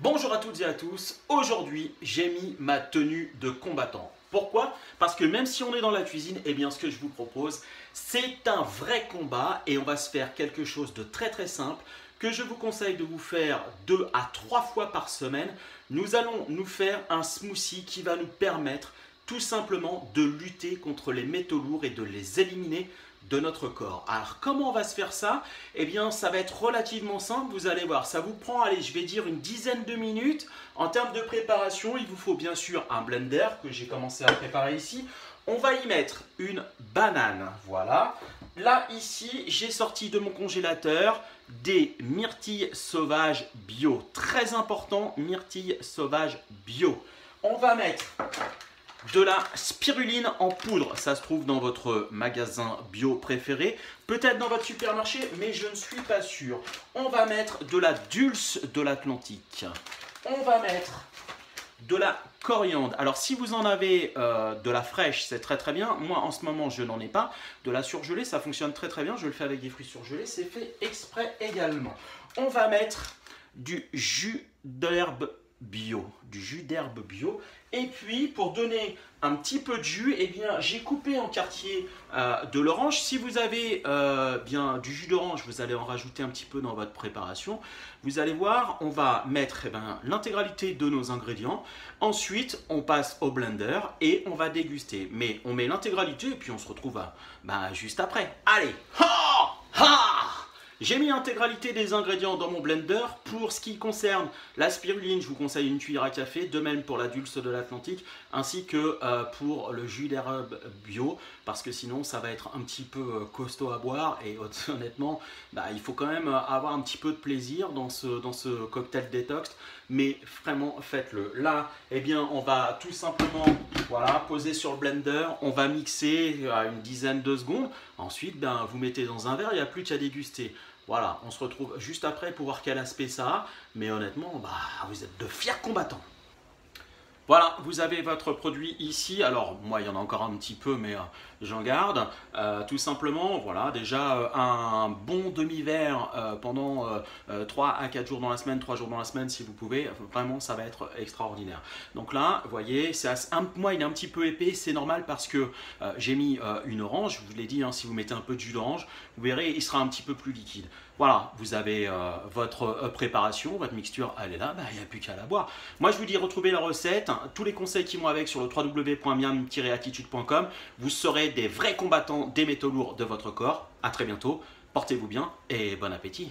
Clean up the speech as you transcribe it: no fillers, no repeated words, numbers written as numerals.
Bonjour à toutes et à tous, aujourd'hui j'ai mis ma tenue de combattant. Pourquoi? Parce que même si on est dans la cuisine, eh bien ce que je vous propose, c'est un vrai combat et on va se faire quelque chose de très simple que je vous conseille de vous faire 2 à 3 fois par semaine. Nous allons nous faire un smoothie qui va nous permettre tout simplement de lutter contre les métaux lourds et de les éliminer de notre corps. Alors comment on va se faire ça? Eh bien ça va être relativement simple, vous allez voir, ça vous prend, allez, je vais dire une dizaine de minutes. En termes de préparation, il vous faut bien sûr un blender que j'ai commencé à préparer ici. On va y mettre une banane, voilà. Là ici, j'ai sorti de mon congélateur des myrtilles sauvages bio. Très important, myrtilles sauvages bio. On va mettre de la spiruline en poudre, ça se trouve dans votre magasin bio préféré, peut-être dans votre supermarché, mais je ne suis pas sûr. On va mettre de la dulce de l'Atlantique. On va mettre de la coriandre. Alors si vous en avez de la fraîche, c'est très bien. Moi en ce moment je n'en ai pas. De la surgelée, ça fonctionne très bien. Je le fais avec des fruits surgelés, c'est fait exprès également. On va mettre du jus d'herbe bio, et puis pour donner un petit peu de jus, eh bien j'ai coupé en quartier de l'orange. Si vous avez bien du jus d'orange, vous allez en rajouter un petit peu dans votre préparation. Vous allez voir, on va mettre l'intégralité de nos ingrédients. Ensuite on passe au blender et on va déguster, mais on met l'intégralité et puis on se retrouve juste après. Allez, j'ai mis l'intégralité des ingrédients dans mon blender. Pour ce qui concerne la spiruline, je vous conseille une cuillère à café, de même pour la dulce de l'Atlantique, ainsi que pour le jus d'herbe bio, parce que sinon ça va être un petit peu costaud à boire et honnêtement, il faut quand même avoir un petit peu de plaisir dans ce cocktail détox, mais vraiment faites-le. Là, eh bien, on va tout simplement poser sur le blender, on va mixer à une dizaine de secondes, ensuite vous mettez dans un verre, il n'y a plus qu'à déguster. Voilà, on se retrouve juste après pour voir quel aspect ça a, mais honnêtement, vous êtes de fiers combattants. Voilà, vous avez votre produit ici. Alors, moi, il y en a encore un petit peu, mais j'en garde. Tout simplement, voilà, déjà un bon demi-verre pendant 3 à 4 jours dans la semaine, 3 jours dans la semaine si vous pouvez. Vraiment, ça va être extraordinaire. Donc là, vous voyez, moi, il est un petit peu épais. C'est normal parce que j'ai mis une orange. Je vous l'ai dit, hein, si vous mettez un peu de jus d'orange, vous verrez, il sera un petit peu plus liquide. Voilà, vous avez votre préparation, votre mixture, elle est là, il n'y a plus qu'à la boire. Moi, je vous dis, retrouvez la recette, tous les conseils qui vont avec sur le www.miam-attitude.com. Vous serez des vrais combattants des métaux lourds de votre corps. À très bientôt, portez-vous bien et bon appétit.